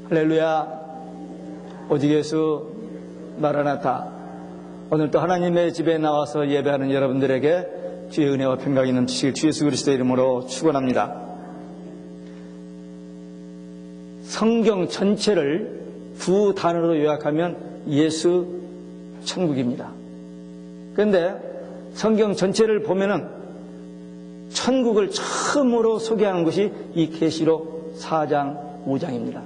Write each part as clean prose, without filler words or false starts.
할렐루야. 오직 예수 마라나타. 오늘 또 하나님의 집에 나와서 예배하는 여러분들에게 주의 은혜와 평강이 넘치길 주 예수 그리스도의 이름으로 축원합니다. 성경 전체를 두 단어로 요약하면 예수 천국입니다. 그런데 성경 전체를 보면은 천국을 처음으로 소개하는 것이 이 계시록 4장 5장입니다.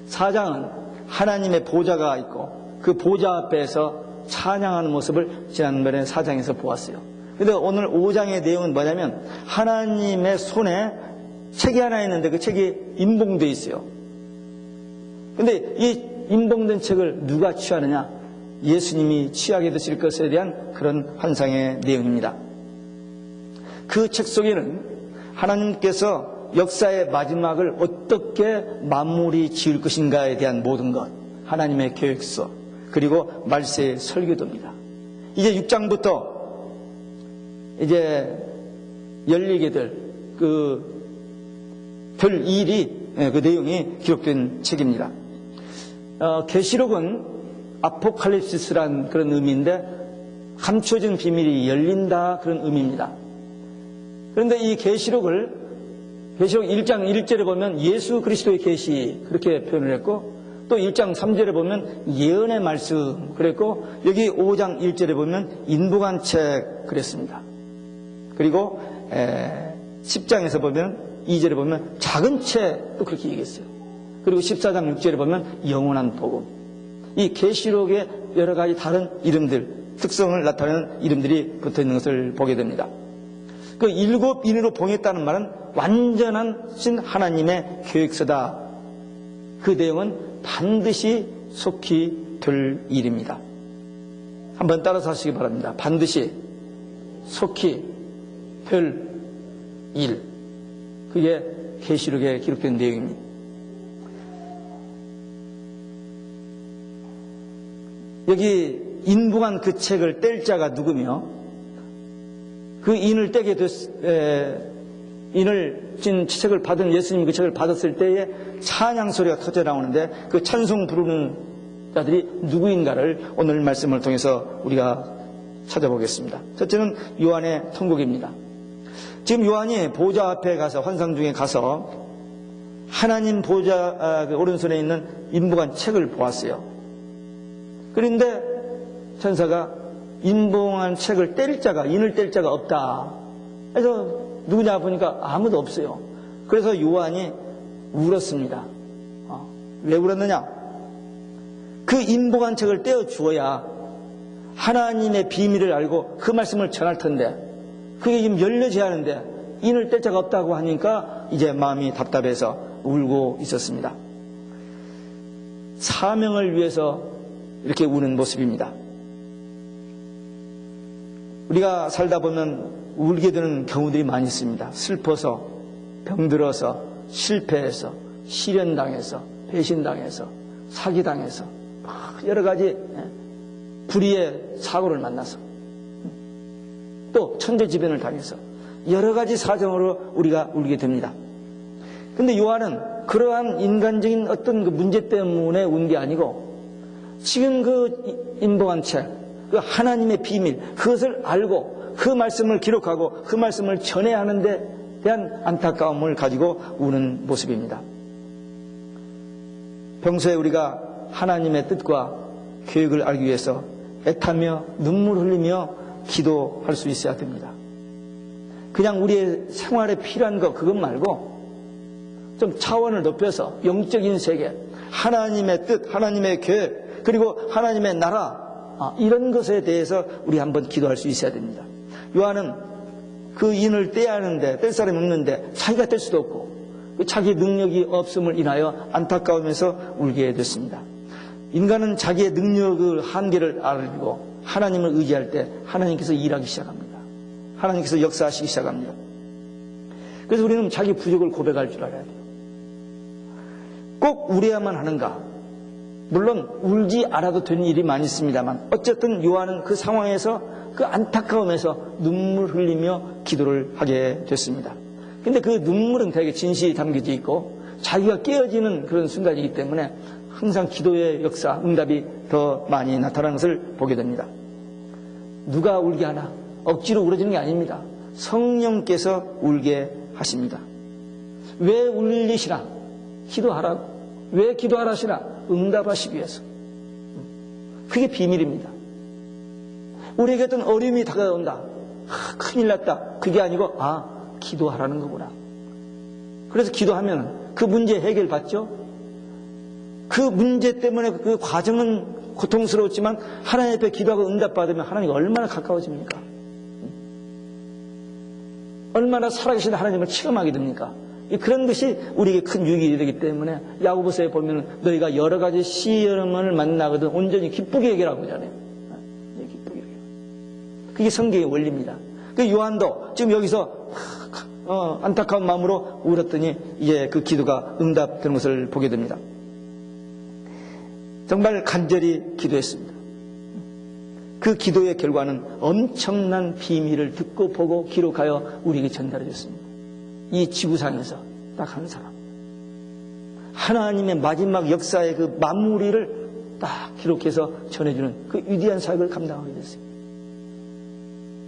4장은 하나님의 보좌가 있고 그 보좌 앞에서 찬양하는 모습을 지난번에 4장에서 보았어요. 그런데 오늘 5장의 내용은 뭐냐면 하나님의 손에 책이 하나 있는데 그 책이 임봉되어 있어요. 그런데 이 임봉된 책을 누가 취하느냐? 예수님이 취하게 되실 것에 대한 그런 환상의 내용입니다. 그 책 속에는 하나님께서 역사의 마지막을 어떻게 마무리 지을 것인가에 대한 모든 것, 하나님의 계획서, 그리고 말세의 설교도입니다. 이제 6장부터 이제 열리게 될 별 일이 그 내용이 기록된 책입니다. 계시록은 아포칼립시스란 그런 의미인데 감춰진 비밀이 열린다 그런 의미입니다. 그런데 이 계시록 1장 1절에 보면 예수 그리스도의 계시 그렇게 표현을 했고 또 1장 3절에 보면 예언의 말씀 그랬고 여기 5장 1절에 보면 인복한 책 그랬습니다. 그리고 10장에서 보면 2절에 보면 작은 책도 그렇게 얘기했어요. 그리고 14장 6절에 보면 영원한 복음. 이 계시록에 여러 가지 다른 이름들, 특성을 나타내는 이름들이 붙어있는 것을 보게 됩니다. 그 7인으로 봉했다는 말은 완전한 신 하나님의 계획서다. 그 내용은 반드시 속히 될 일입니다. 한번 따라서 하시기 바랍니다. 반드시 속히 될 일. 그게 계시록에 기록된 내용입니다. 여기 인봉한 그 책을 뗄 자가 누구며 그 인을 떼게 인을 찐 책을 받은 예수님이 그 책을 받았을 때에 찬양 소리가 터져 나오는데 그 찬송 부르는 자들이 누구인가를 오늘 말씀을 통해서 우리가 찾아보겠습니다. 첫째는 요한의 통곡입니다. 지금 요한이 보좌 앞에 가서 환상 중에 가서 하나님 보좌 오른손에 있는 인봉한 책을 보았어요. 그런데 천사가 인봉한 책을 뗄 자가, 인을 뗄 자가 없다. 그래서 누구냐 보니까 아무도 없어요. 그래서 요한이 울었습니다. 왜 울었느냐? 그 인봉한 책을 떼어 주어야 하나님의 비밀을 알고 그 말씀을 전할 텐데 그게 지금 열려져야 하는데 인을 뗄 자가 없다고 하니까 이제 마음이 답답해서 울고 있었습니다. 사명을 위해서 이렇게 우는 모습입니다. 우리가 살다 보면 울게 되는 경우들이 많이 있습니다. 슬퍼서, 병들어서, 실패해서, 시련당해서, 배신당해서, 사기당해서 여러 가지 불의의 사고를 만나서 또 천재지변을 당해서 여러 가지 사정으로 우리가 울게 됩니다. 그런데 요한은 그러한 인간적인 어떤 그 문제 때문에 운 게 아니고 지금 그 인봉한 책, 그 하나님의 비밀, 그것을 알고 그 말씀을 기록하고 그 말씀을 전해야 하는 데 대한 안타까움을 가지고 우는 모습입니다. 평소에 우리가 하나님의 뜻과 계획을 알기 위해서 애타며 눈물 흘리며 기도할 수 있어야 됩니다. 그냥 우리의 생활에 필요한 거 그것 말고 좀 차원을 높여서 영적인 세계, 하나님의 뜻, 하나님의 계획, 그리고 하나님의 나라 이런 것에 대해서 우리 한번 기도할 수 있어야 됩니다. 요한은 그 인을 떼야 하는데 뗄 사람이 없는데 자기가 뗄 수도 없고 자기 능력이 없음을 인하여 안타까우면서 울게 됐습니다. 인간은 자기의 능력을 한계를 알고 하나님을 의지할 때 하나님께서 일하기 시작합니다. 하나님께서 역사하시기 시작합니다. 그래서 우리는 자기 부족을 고백할 줄 알아야 돼요. 꼭 울어야만 하는가? 물론 울지 않아도 되는 일이 많이 있습니다만 어쨌든 요한은 그 상황에서 그 안타까움에서 눈물 흘리며 기도를 하게 됐습니다. 근데 그 눈물은 되게 진실이 담겨져 있고 자기가 깨어지는 그런 순간이기 때문에 항상 기도의 역사, 응답이 더 많이 나타나는 것을 보게 됩니다. 누가 울게 하나? 억지로 울어지는 게 아닙니다. 성령께서 울게 하십니다. 왜 울리시나? 기도하라고. 왜 기도하라시나? 응답하시기 위해서. 그게 비밀입니다. 우리에게 어떤 어려움이 다가온다. 큰일 났다. 그게 아니고 기도하라는 거구나. 그래서 기도하면 그 문제 해결받죠. 그 문제 때문에 그 과정은 고통스러웠지만 하나님 앞에 기도하고 응답받으면 하나님과 얼마나 가까워집니까? 얼마나 살아계신 하나님을 체험하게 됩니까? 그런 것이 우리에게 큰 유익이 되기 때문에 야고보서에 보면 너희가 여러 가지 시험을 만나거든 온전히 기쁘게 해결하고 하잖아요. 기쁘게 해결. 그게 성경의 원리입니다. 그 요한도 지금 여기서 안타까운 마음으로 울었더니 이제 그 기도가 응답되는 것을 보게 됩니다. 정말 간절히 기도했습니다. 그 기도의 결과는 엄청난 비밀을 듣고 보고 기록하여 우리에게 전달해 줬습니다. 이 지구상에서 딱 한 사람. 하나님의 마지막 역사의 그 마무리를 딱 기록해서 전해주는 그 위대한 사역을 감당하게 됐어요.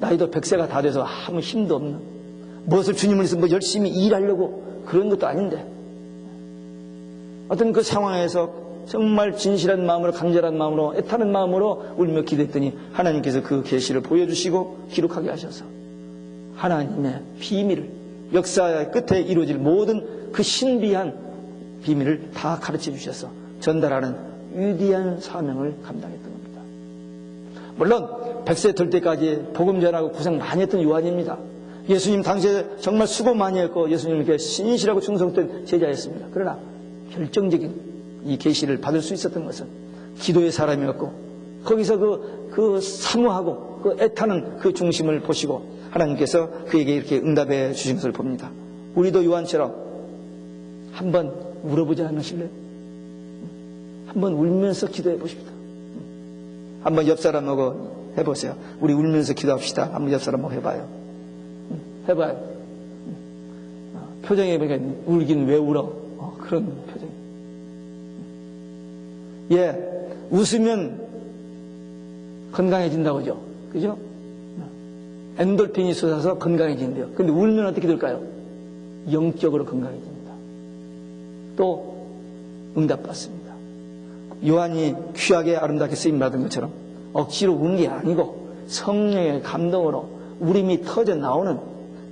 나이도 100세가 다 돼서 아무 힘도 없는, 무엇을 주님을 위해서 열심히 일하려고 그런 것도 아닌데, 어떤 그 상황에서 정말 진실한 마음으로, 간절한 마음으로, 애타는 마음으로 울며 기도했더니 하나님께서 그 계시를 보여주시고 기록하게 하셔서 하나님의 비밀을, 역사의 끝에 이루어질 모든 그 신비한 비밀을 다 가르쳐 주셔서 전달하는 위대한 사명을 감당했던 겁니다. 물론 100세 될 때까지 복음 전하고 고생 많이 했던 요한입니다. 예수님 당시에 정말 수고 많이 했고 예수님께 신실하고 충성된 제자였습니다. 그러나 결정적인 이 계시를 받을 수 있었던 것은 기도의 사람이었고, 거기서 그 사모하고 그 애타는 그 중심을 보시고 하나님께서 그에게 이렇게 응답해 주신 것을 봅니다. 우리도 요한처럼 한번 물어보지 않으실래요? 한번 울면서 기도해 보십시다. 한번 옆 사람하고 해보세요. 우리 울면서 기도합시다. 한번 옆 사람하고 해봐요. 해봐요. 표정에 보니까 울긴 왜 울어? 그런 표정. 웃으면 건강해진다고 하죠. 그죠? 엔돌핀이 솟아서 건강해진대요. 근데 울면 어떻게 될까요? 영적으로 건강해집니다. 또 응답받습니다. 요한이 귀하게 아름답게 쓰임받은 것처럼 억지로 운 게 아니고 성령의 감동으로 울음이 터져 나오는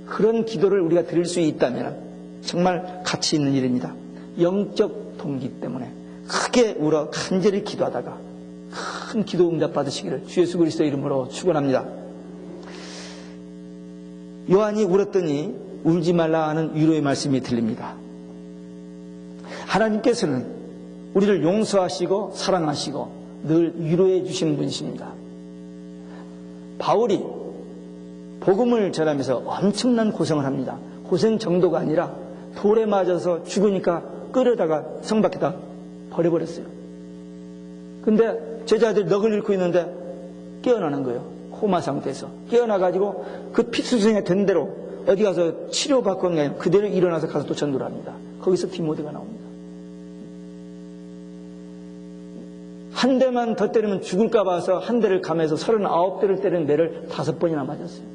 그런 기도를 우리가 드릴 수 있다면 정말 가치 있는 일입니다. 영적 동기 때문에 크게 울어 간절히 기도하다가 큰 기도 응답 받으시기를 주 예수 그리스도의 이름으로 축원합니다. 요한이 울었더니 울지 말라 하는 위로의 말씀이 들립니다. 하나님께서는 우리를 용서하시고 사랑하시고 늘 위로해 주시는 분이십니다. 바울이 복음을 전하면서 엄청난 고생을 합니다. 고생 정도가 아니라 돌에 맞아서 죽으니까 끌어다가 성 밖에다 버려버렸어요. 근데 제자들이 넋을 잃고 있는데 깨어나는 거예요. 코마 상태에서 깨어나가지고 그 피수생이 된 대로 어디 가서 치료받고 한 게 아니라 그대로 일어나서 가서 또 전도를 합니다. 거기서 디모데가 나옵니다. 한 대만 더 때리면 죽을까 봐서 한 대를 감해서 39대를 때리는 매를 5번이나 맞았어요.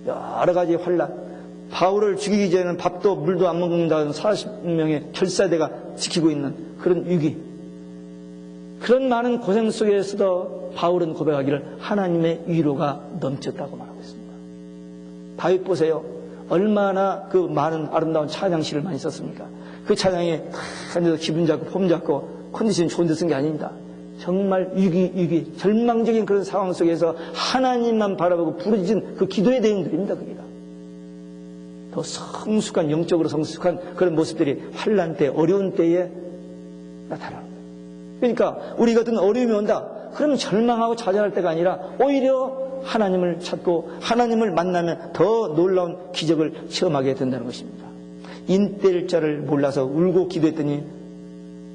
여러 가지 환란, 바울을 죽이기 전에는 밥도 물도 안 먹는다는 40명의 결사대가 지키고 있는 그런 위기, 그런 많은 고생 속에서도 바울은 고백하기를 하나님의 위로가 넘쳤다고 말하고 있습니다. 다윗 보세요. 얼마나 그 많은 아름다운 찬양시를 많이 썼습니까? 그 찬양에 앉아서 기분 잡고 폼 잡고 컨디션 좋은 데 쓴 게 아닙니다. 정말 위기, 절망적인 그런 상황 속에서 하나님만 바라보고 부르짖은 그 기도의 내용들입니다. 그게 더 성숙한, 영적으로 성숙한 그런 모습들이 환난 때, 어려운 때에 나타납니다. 그러니까 우리 같은 어려움이 온다. 그러면 절망하고 좌절할 때가 아니라 오히려 하나님을 찾고 하나님을 만나면 더 놀라운 기적을 체험하게 된다는 것입니다. 인뗄 자를 몰라서 울고 기도했더니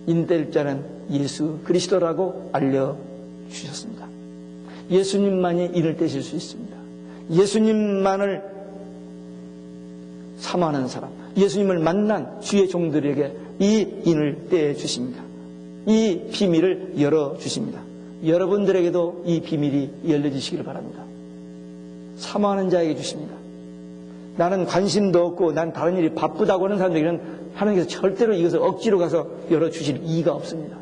인뗄 자는 예수 그리스도라고 알려주셨습니다. 예수님만이 이를 떼실 수 있습니다. 예수님만을 사모하는 사람, 예수님을 만난 주의 종들에게 이 인을 떼주십니다. 이 비밀을 열어주십니다. 여러분들에게도 이 비밀이 열려주시기를 바랍니다. 사모하는 자에게 주십니다. 나는 관심도 없고 난 다른 일이 바쁘다고 하는 사람들에게는 하나님께서 절대로 이것을 억지로 가서 열어주실 이유가 없습니다.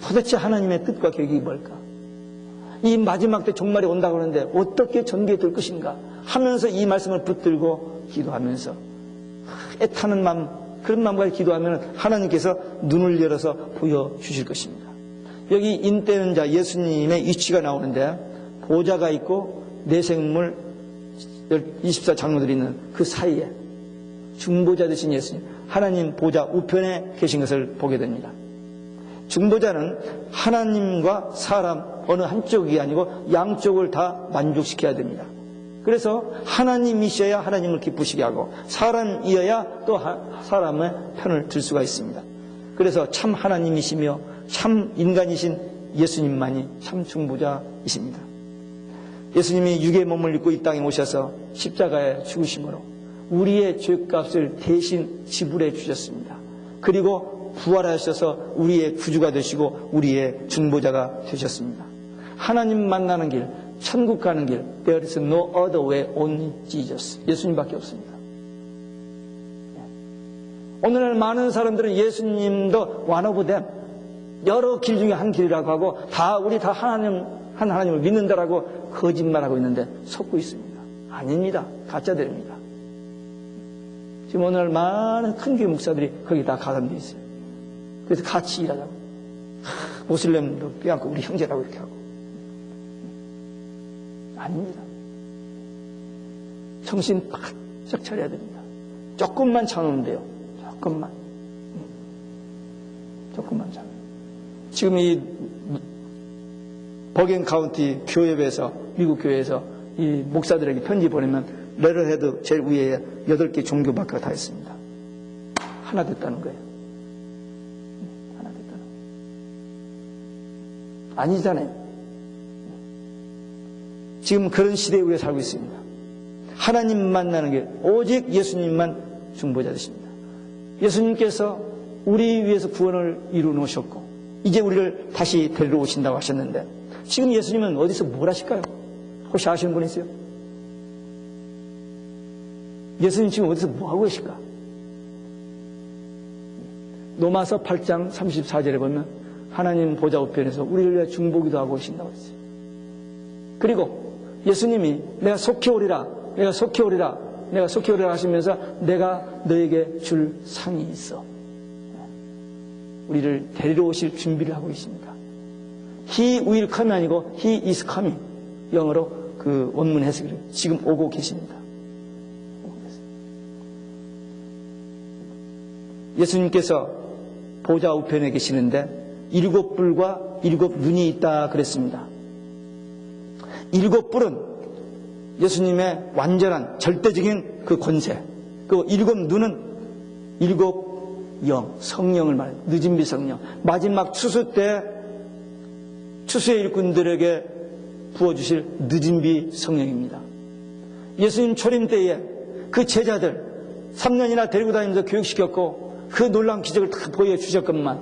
도대체 하나님의 뜻과 계획이 뭘까? 이 마지막 때 종말이 온다고 하는데 어떻게 전개될 것인가 하면서 이 말씀을 붙들고 기도하면서 애타는 마음, 그런 마음과 기도하면 하나님께서 눈을 열어서 보여주실 것입니다. 여기 인떼는 자 예수님의 위치가 나오는데 보좌가 있고 내생물 24장로들이 있는 그 사이에 중보자 되신 예수님, 하나님 보좌 우편에 계신 것을 보게 됩니다. 중보자는 하나님과 사람 어느 한쪽이 아니고 양쪽을 다 만족시켜야 됩니다. 그래서 하나님이셔야 하나님을 기쁘시게 하고 사람이어야 또 사람의 편을 들 수가 있습니다. 그래서 참 하나님이시며 참 인간이신 예수님만이 참 중보자이십니다. 예수님이 육의 몸을 입고 이 땅에 오셔서 십자가에 죽으심으로 우리의 죄값을 대신 지불해 주셨습니다. 그리고 부활하셔서 우리의 구주가 되시고 우리의 중보자가 되셨습니다. 하나님 만나는 길, 천국 가는 길, there is no other way, only Jesus. 예수님밖에 없습니다. 오늘날 많은 사람들은 예수님도 one of them, 여러 길 중에 한 길이라고 하고 우리 다 하나님을 믿는다라고 거짓말하고 있는데 속고 있습니다. 아닙니다. 가짜들입니다. 지금 오늘 많은 큰 교회 목사들이 거기 다 가담되어 있어요. 그래서 같이 일하자고. 모슬렘도 빼앗고 우리 형제라고 이렇게 하고. 아닙니다. 정신 바짝 차려야 됩니다. 조금만 참으면 돼요. 조금만 참으면. 지금 이 버겐 카운티 교회에서, 미국 교회에서 이 목사들에게 편지 보내면 레터헤드 제일 위에 8개 종교 마크가 다 있습니다. 하나 됐다는 거예요. 하나 됐다는 거예요. 아니잖아요. 지금 그런 시대에 우리가 살고 있습니다. 하나님 만나는 게 오직 예수님만 중보자 되십니다. 예수님께서 우리 위해서 구원을 이루어 놓으셨고 이제 우리를 다시 데리러 오신다고 하셨는데 지금 예수님은 어디서 뭘 하실까요? 혹시 아시는 분 있어요? 예수님 지금 어디서 뭐 하고 계실까? 로마서 8장 34절에 보면 하나님 보좌 우편에서 우리를 위해 중보기도 하고 계신다고 했어요. 그리고 예수님이 내가 속히 오리라 하시면서 내가 너에게 줄 상이 있어. 우리를 데리러 오실 준비를 하고 계십니다. He will come 아니고 He is coming. 영어로 그 원문 해석을 지금 오고 계십니다. 예수님께서 보좌 우편에 계시는데 7뿔과 7눈이 있다 그랬습니다. 7뿔은 예수님의 완전한 절대적인 그 권세, 그 7눈은 7영, 성령을 말해요. 늦은비 성령. 마지막 추수 때 추수의 일꾼들에게 부어주실 늦은비 성령입니다. 예수님 초림 때에 그 제자들 3년이나 데리고 다니면서 교육시켰고 그 놀라운 기적을 다 보여주셨건만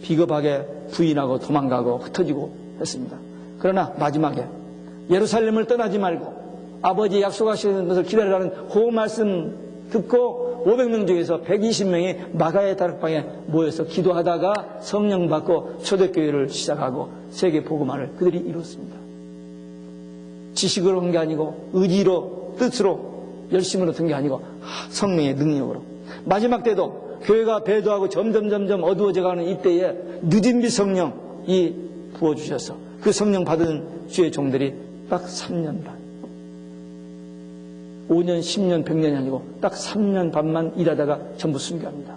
비겁하게 부인하고 도망가고 흩어지고 했습니다. 그러나 마지막에 예루살렘을 떠나지 말고 아버지 약속하시는 것을 기다리라는 그 말씀 듣고 500명 중에서 120명이 마가의 다락방에 모여서 기도하다가 성령 받고 초대교회를 시작하고 세계 복음화를 그들이 이뤘습니다. 지식으로 한 게 아니고 의지로 뜻으로 열심으로 든 게 아니고 성령의 능력으로. 마지막 때도 교회가 배도하고 점점 어두워져가는 이때에 늦은비 성령이 부어주셔서 그 성령 받은 주의 종들이 딱 3년 반 5년, 10년, 100년이 아니고 딱 3년 반만 일하다가 전부 순교합니다.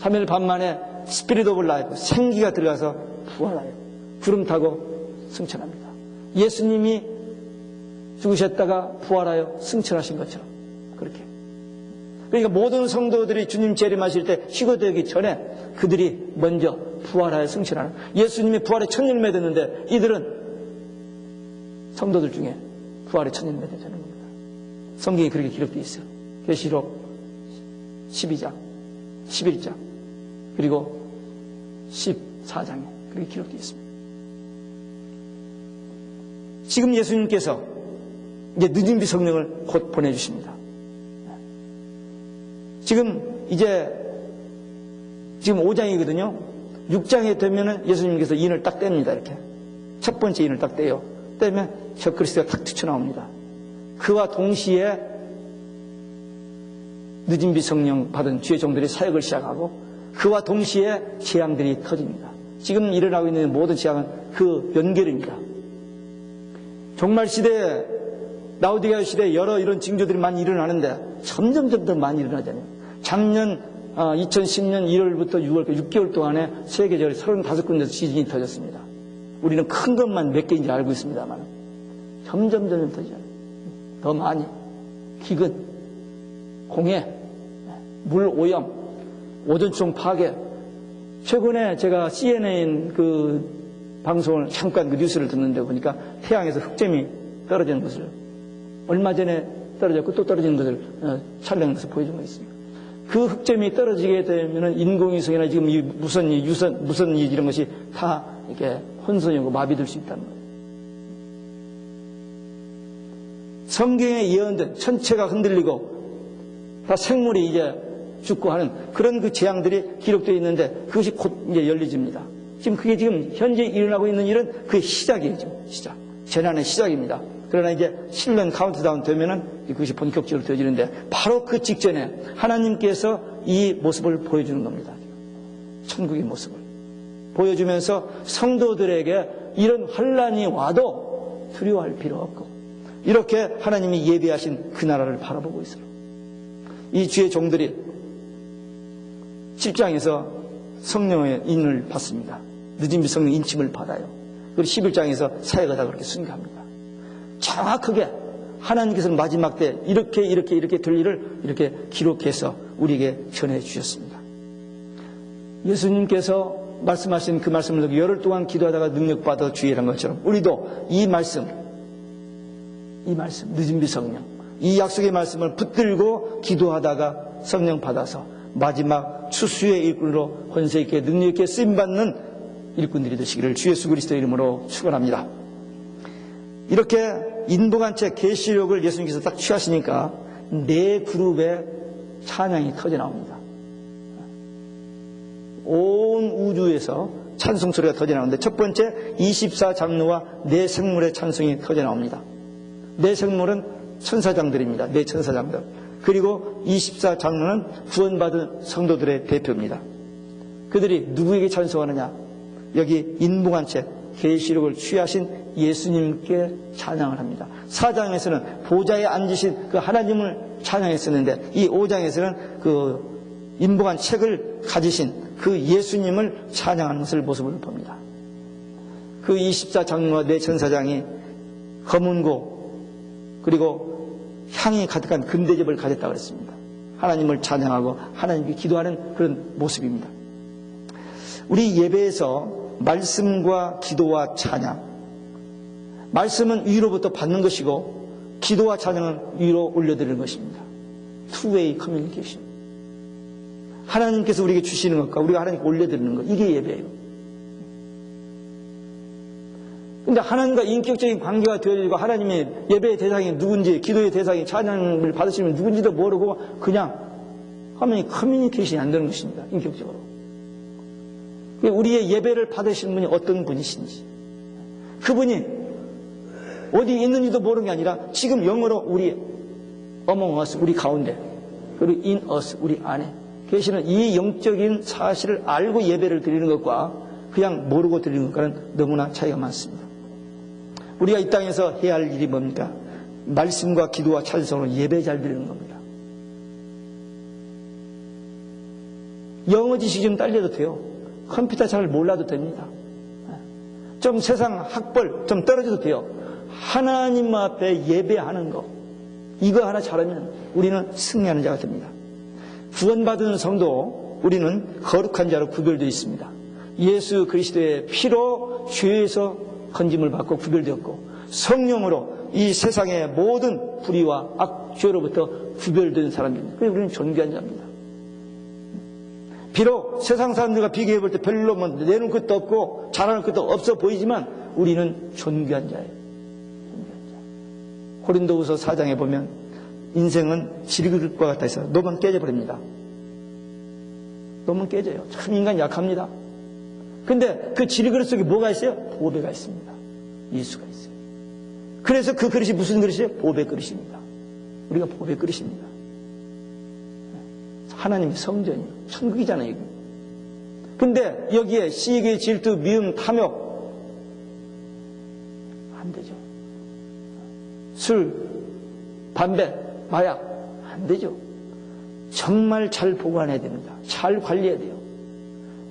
3일 반 만에 스피릿 오브 라이프, 생기가 들어가서 부활해요. 구름 타고 승천합니다. 예수님이 죽으셨다가 부활하여 승천하신 것처럼 그렇게. 그러니까 모든 성도들이 주님 재림하실 때 희거되기 전에 그들이 먼저 부활하여 승천하는, 예수님이 부활의 첫 열매 됐는데 이들은 성도들 중에 부활의 첫 열매 되는 겁니다. 성경에 그렇게 기록되어 있어요. 계시록 12장, 11장, 그리고 14장에 그렇게 기록되어 있습니다. 지금 예수님께서 이제 늦은 비 성령을 곧 보내주십니다. 지금 5장이거든요. 6장에 되면은 예수님께서 인을 딱 뗍니다. 이렇게. 첫 번째 인을 딱 떼요. 떼면 적그리스도가 탁 튀쳐나옵니다. 그와 동시에 늦은 비 성령 받은 주의 종들이 사역을 시작하고 그와 동시에 재앙들이 터집니다. 지금 일어나고 있는 모든 재앙은 그 연결입니다. 종말 시대에, 라오디게아 시대에 여러 이런 징조들이 많이 일어나는데 점점 더 많이 일어나잖아요. 작년 2010년 1월부터 6월까지 6개월 동안에 세계적으로 35군데서 지진이 터졌습니다. 우리는 큰 것만 몇 개인지 알고 있습니다만 점점 터지잖아요. 더 많이 기근, 공해, 물 오염, 오존층 파괴. 최근에 제가 CNN 그 방송을 잠깐 그 뉴스를 듣는데 보니까 태양에서 흑점이 떨어지는 것을 얼마 전에 떨어졌고 또 떨어지는 것을 촬영해서 보여준 거 있습니다. 그 흑점이 떨어지게 되면은 인공위성이나 지금 이 무선 이런 것이 다 이렇게 혼선이 오고 마비될 수 있다는 거예요. 성경에 예언된 천체가 흔들리고 다 생물이 이제 죽고 하는 그런 그 재앙들이 기록되어 있는데 그것이 곧 이제 열리집니다. 지금 그게 지금 현재 일어나고 있는 일은 그게 시작이에요. 시작. 재난의 시작입니다. 그러나 이제 7년 카운트다운 되면은 그것이 본격적으로 되어지는데 바로 그 직전에 하나님께서 이 모습을 보여주는 겁니다. 천국의 모습을 보여주면서 성도들에게 이런 환란이 와도 두려워할 필요 없고 이렇게 하나님이 예비하신 그 나라를 바라보고 있어요. 이 주의 종들이 7장에서 성령의 인을 받습니다. 늦은 비 성령 인침을 받아요. 그리고 11장에서 사역하다 그렇게 순교합니다. 정확하게 하나님께서는 마지막 때 이렇게 될 일을 이렇게 기록해서 우리에게 전해 주셨습니다. 예수님께서 말씀하신 그 말씀을 듣고 열흘 동안 기도하다가 능력받아 주의한 것처럼 우리도 이 말씀 늦은 비 성령 이 약속의 말씀을 붙들고 기도하다가 성령 받아서 마지막 추수의 일꾼으로 권세 있게 능력 있게 쓰임받는 일꾼들이 되시기를 주 예수 그리스도의 이름으로 축원합니다. 이렇게 인복한 채 계시록을 예수님께서 딱 취하시니까 네 그룹의 찬양이 터져나옵니다. 온 우주에서 찬송 소리가 터져나오는데 첫 번째 24장로와 네 생물의 찬송이 터져나옵니다. 네 생물은 천사장들입니다. 네 천사장들. 그리고 24장로는 구원받은 성도들의 대표입니다. 그들이 누구에게 찬송하느냐? 여기 인봉한 채 계시록을 취하신 예수님께 찬양을 합니다. 4장에서는 보좌에 앉으신 그 하나님을 찬양했었는데 이 5장에서는 그 인봉한 책을 가지신 그 예수님을 찬양하는 것을 모습을 봅니다. 그 24장로와 네 천사장이 검은고 그리고 향이 가득한 금대접을 가졌다고 했습니다. 하나님을 찬양하고 하나님께 기도하는 그런 모습입니다. 우리 예배에서 말씀과 기도와 찬양, 말씀은 위로부터 받는 것이고 기도와 찬양은 위로 올려드리는 것입니다. 투웨이 커뮤니케이션. 하나님께서 우리에게 주시는 것과 우리가 하나님께 올려드리는 것, 이게 예배예요. 근데 하나님과 인격적인 관계가 되어지고 하나님의 예배의 대상이 누군지, 기도의 대상이 찬양을 받으시면 누군지도 모르고 그냥 하면 커뮤니케이션이 안 되는 것입니다. 인격적으로. 우리의 예배를 받으시는 분이 어떤 분이신지, 그분이 어디 있는지도 모르는 게 아니라 지금 영어로 우리 among us, 우리 가운데, 그리고 in us, 우리 안에 계시는 이 영적인 사실을 알고 예배를 드리는 것과 그냥 모르고 드리는 것과는 너무나 차이가 많습니다. 우리가 이 땅에서 해야 할 일이 뭡니까? 말씀과 기도와 찬송으로 예배 잘 드리는 겁니다. 영어 지식이 좀 딸려도 돼요. 컴퓨터 잘 몰라도 됩니다. 좀 세상 학벌 좀 떨어져도 돼요. 하나님 앞에 예배하는 거, 이거 하나 잘하면 우리는 승리하는 자가 됩니다. 구원받은 성도, 우리는 거룩한 자로 구별되어 있습니다. 예수 그리스도의 피로 죄에서 건짐을 받고 구별되었고 성령으로 이 세상의 모든 불의와 악죄로부터 구별된 사람입니다. 그래서 우리는 존귀한 자입니다. 비록 세상 사람들과 비교해 볼 때 별로 뭐 내놓을 것도 없고 잘하는 것도 없어 보이지만 우리는 존귀한 자예요. 존귀한 자. 고린도후서 4장에 보면 인생은 질그릇과 같아 있어요. 놓으면 깨져버립니다. 놓으면 깨져요. 참 인간 약합니다. 근데 그 질그릇 속에 뭐가 있어요? 보배가 있습니다. 예수가 있어요. 그래서 그 그릇이 무슨 그릇이에요? 보배 그릇입니다. 우리가 보배 그릇입니다. 하나님의 성전이에요. 천국이잖아요. 이거. 근데 여기에 시기, 질투, 미움, 탐욕 안 되죠. 술, 담배, 마약 안 되죠. 정말 잘 보관해야 됩니다. 잘 관리해야 돼요.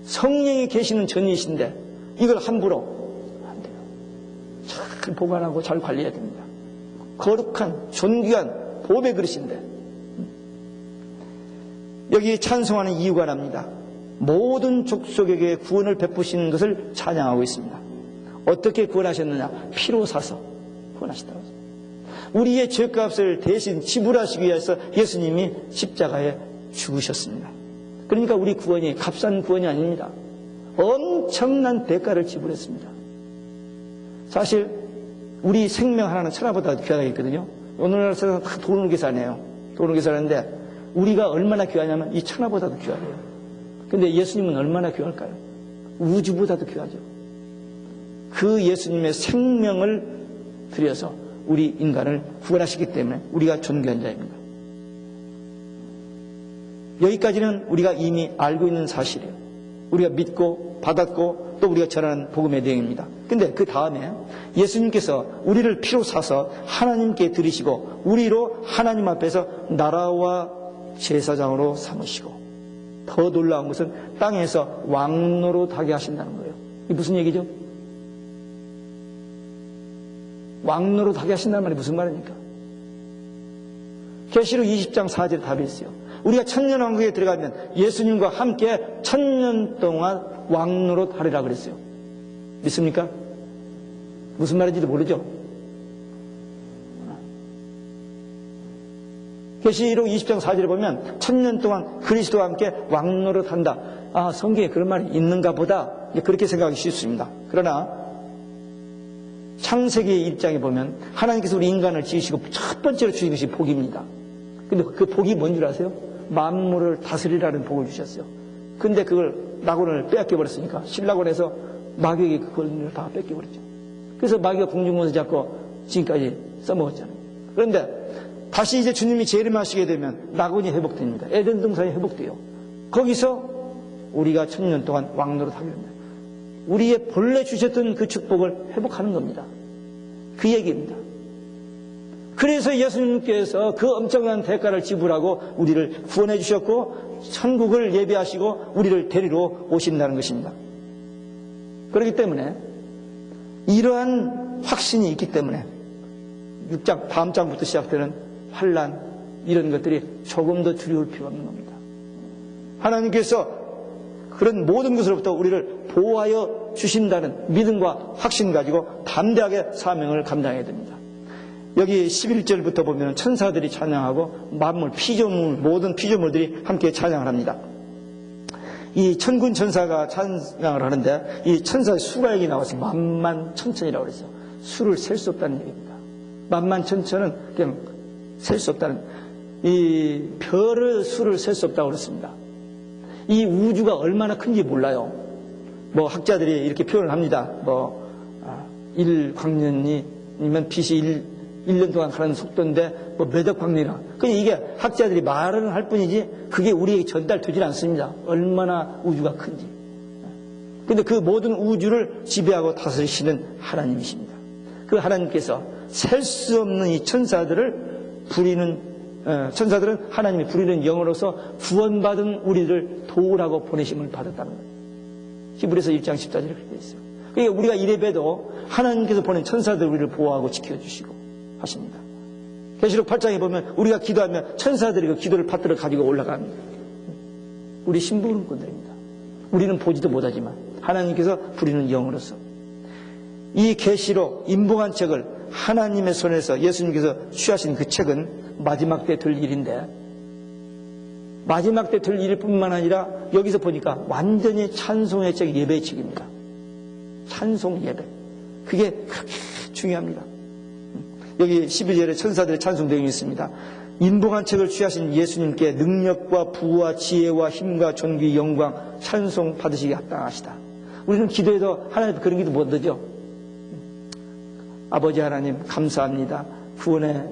성령이 계시는 전이신데 이걸 함부로 안 돼요. 잘 보관하고 잘 관리해야 됩니다. 거룩한 존귀한 보배 그릇인데 여기 찬송하는 이유가 납니다. 모든 족속에게 구원을 베푸시는 것을 찬양하고 있습니다. 어떻게 구원하셨느냐? 피로 사서 구원하셨다고 합니다. 우리의 죄값을 대신 지불하시기 위해서 예수님이 십자가에 죽으셨습니다. 그러니까 우리 구원이 값싼 구원이 아닙니다. 엄청난 대가를 지불했습니다. 사실 우리 생명 하나는 천하보다 귀하다고 했거든요. 오늘날 세상 다 돈으로 계산해요. 돈으로 계산하는데 우리가 얼마나 귀하냐면 이 천하보다도 귀하대요. 근데 예수님은 얼마나 귀할까요? 우주보다도 귀하죠. 그 예수님의 생명을 들여서 우리 인간을 구원하시기 때문에 우리가 존귀한 자입니다. 여기까지는 우리가 이미 알고 있는 사실이에요. 우리가 믿고 받았고 또 우리가 전하는 복음의 내용입니다. 근데 그 다음에 예수님께서 우리를 피로 사서 하나님께 드리시고 우리로 하나님 앞에서 나라와 제사장으로 삼으시고 더 놀라운 것은 땅에서 왕노릇하게 하신다는 거예요. 이게 무슨 얘기죠? 왕노릇하게 하신다는 말이 무슨 말입니까? 계시록 20장 4절에 답이 있어요. 우리가 천년왕국에 들어가면 예수님과 함께 1000년 동안 왕노릇 하리라 그랬어요. 믿습니까? 무슨 말인지도 모르죠? 계시록 20장 4절에 보면 1000년 동안 그리스도와 함께 왕노릇 한다. 아, 성경에 그런 말이 있는가 보다. 그렇게 생각하기 쉽습니다. 그러나 창세기의 입장에 보면 하나님께서 우리 인간을 지으시고 첫 번째로 주신 것이 복입니다. 근데 그 복이 뭔 줄 아세요? 만물을 다스리라는 복을 주셨어요. 근데 그걸 낙원을 빼앗겨버렸으니까 신락원에서 마귀에게 그걸 다 뺏겨버렸죠. 그래서 마귀가 공중권을 잡고 지금까지 써먹었잖아요. 그런데 다시 이제 주님이 재림하시게 되면 낙원이 회복됩니다. 에덴 동산이 회복돼요. 거기서 우리가 1000년 동안 왕노릇 하게 됩니다. 우리의 본래 주셨던 그 축복을 회복하는 겁니다. 그 얘기입니다. 그래서 예수님께서 그 엄청난 대가를 지불하고 우리를 구원해 주셨고 천국을 예비하시고 우리를 데리러 오신다는 것입니다. 그렇기 때문에 이러한 확신이 있기 때문에 6장 다음 장부터 시작되는 환난 이런 것들이 조금 더 두려울 필요가 없는 겁니다. 하나님께서 그런 모든 것으로부터 우리를 보호하여 주신다는 믿음과 확신 가지고 담대하게 사명을 감당해야 됩니다. 여기 11절부터 보면 천사들이 찬양하고 만물, 피조물, 모든 피조물들이 함께 찬양을 합니다. 이 천군 천사가 찬양을 하는데 이 천사의 수가 여기 나와서 만만천천이라고 그랬어요. 수를 셀 수 없다는 얘기입니다. 만만천천은 그냥 셀 수 없다는, 이 별의 수를 셀 수 없다고 그랬습니다. 이 우주가 얼마나 큰지 몰라요. 뭐 학자들이 이렇게 표현을 합니다. 1광년이면 빛이 1년 동안 가는 속도인데 몇억 광년이라. 그냥 이게 학자들이 말은 할 뿐이지 그게 우리에게 전달되질 않습니다. 얼마나 우주가 큰지. 근데 그 모든 우주를 지배하고 다스리시는 하나님이십니다. 그 하나님께서 셀 수 없는 이 천사들은 하나님이 부리는 영으로서 구원받은 우리를 도우라고 보내심을 받았다는 거예요. 히브리서 1장 14절에 그렇게 되어 있어요. 그러니까 우리가 이래봬도 하나님께서 보낸 천사들 우리를 보호하고 지켜주시고 하십니다. 계시록 8장에 보면 우리가 기도하면 천사들이 그 기도를 받들어 가지고 올라갑니다. 우리 신부름꾼들입니다. 우리는 보지도 못하지만 하나님께서 부리는 영으로서 이 계시록 인봉한 책을 하나님의 손에서 예수님께서 취하신 그 책은 마지막 때 될 일인데, 마지막 때 될 일일 뿐만 아니라 여기서 보니까 완전히 찬송의 책, 예배의 책입니다. 찬송 예배. 그게 그렇게 중요합니다. 여기 12절에 천사들의 찬송 내용이 있습니다. 인봉한 책을 취하신 예수님께 능력과 부와 지혜와 힘과 존귀, 영광, 찬송 받으시기 합당하시다. 우리는 기도해도 하나님 그런 기도 못 하죠. 아버지 하나님 감사합니다. 구원에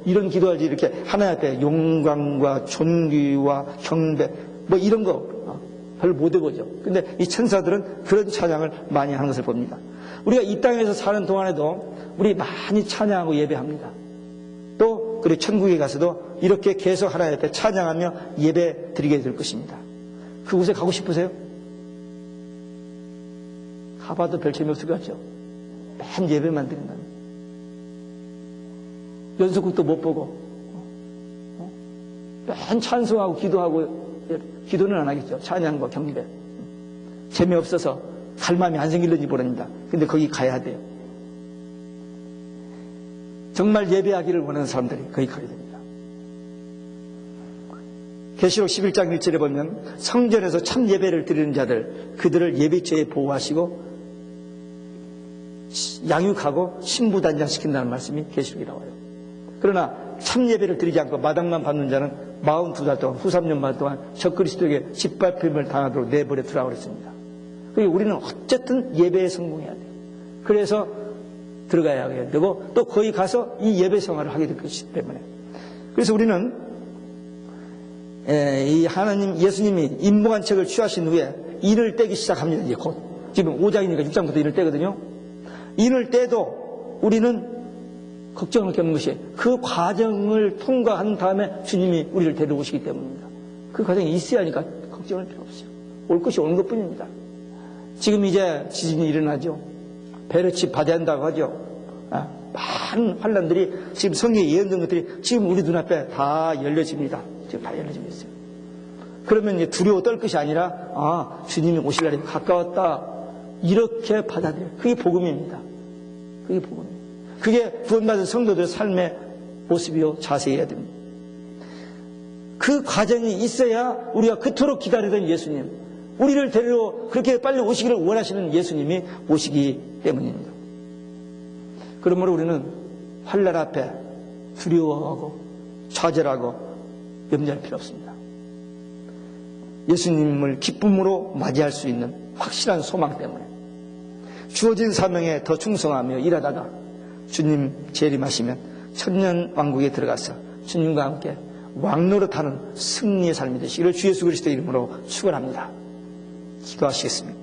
이런 기도하지, 이렇게 하나님 앞에 영광과 존귀와 경배 이런 거 별로 못 해보죠. 근데 이 천사들은 그런 찬양을 많이 하는 것을 봅니다. 우리가 이 땅에서 사는 동안에도 우리 많이 찬양하고 예배합니다. 또 그리고 천국에 가서도 이렇게 계속 하나님 앞에 찬양하며 예배 드리게 될 것입니다. 그곳에 가고 싶으세요? 가봐도 별 재미없을 것 같죠? 맨 예배만 드린다는, 연속극도 못 보고 맨 찬송하고 기도하고, 기도는 안 하겠죠. 찬양과 경배. 재미없어서 갈 마음이 안 생길는지 모릅니다. 근데 거기 가야 돼요. 정말 예배하기를 원하는 사람들이 거기 가야 됩니다. 계시록 11장 1절에 보면 성전에서 참 예배를 드리는 자들, 그들을 예배처에 보호하시고 양육하고 신부단장시킨다는 말씀이 계시록에 나와요. 그러나 참 예배를 드리지 않고 마당만 받는 자는 42달 동안, 후 3년반 동안 적그리스도에게 짓밟힘을 당하도록 내버려 두라고 그랬습니다. 그러니까 우리는 어쨌든 예배에 성공해야 돼요. 그래서 들어가야 되고 또 거기 가서 이 예배 생활을 하게 될 것이기 때문에, 그래서 우리는 이 하나님 예수님이 인봉한 책을 취하신 후에 인을 떼기 시작합니다. 이제 곧 지금 5장이니까 6장부터 인을 떼거든요. 인을 떼도 우리는 걱정할 게 없는 것이 그 과정을 통과한 다음에 주님이 우리를 데려오시기 때문입니다. 그 과정이 있어야 하니까 걱정할 필요 없어요. 올 것이 오는 것뿐입니다. 지금 이제 지진이 일어나죠. 베르치 바다한다고 하죠. 많은 환란들이 지금 성경에 예언된 것들이 지금 우리 눈앞에 다 열려집니다. 지금 다 열려지고 있어요. 그러면 이제 두려워 떨 것이 아니라 주님이 오실 날이 가까웠다, 이렇게 받아들여요. 그게 복음입니다. 그게 복음입니다. 그게 구원받은 성도들의 삶의 모습이요 자세해야 됩니다. 그 과정이 있어야 우리가 그토록 기다리던 예수님, 우리를 데리러 그렇게 빨리 오시기를 원하시는 예수님이 오시기 때문입니다. 그러므로 우리는 환난 앞에 두려워하고 좌절하고 염려할 필요 없습니다. 예수님을 기쁨으로 맞이할 수 있는 확실한 소망 때문에 주어진 사명에 더 충성하며 일하다가 주님 재림하시면 천년 왕국에 들어가서 주님과 함께 왕노릇하는 승리의 삶이 되시기를 주 예수 그리스도의 이름으로 축원합니다. 기도하시겠습니다.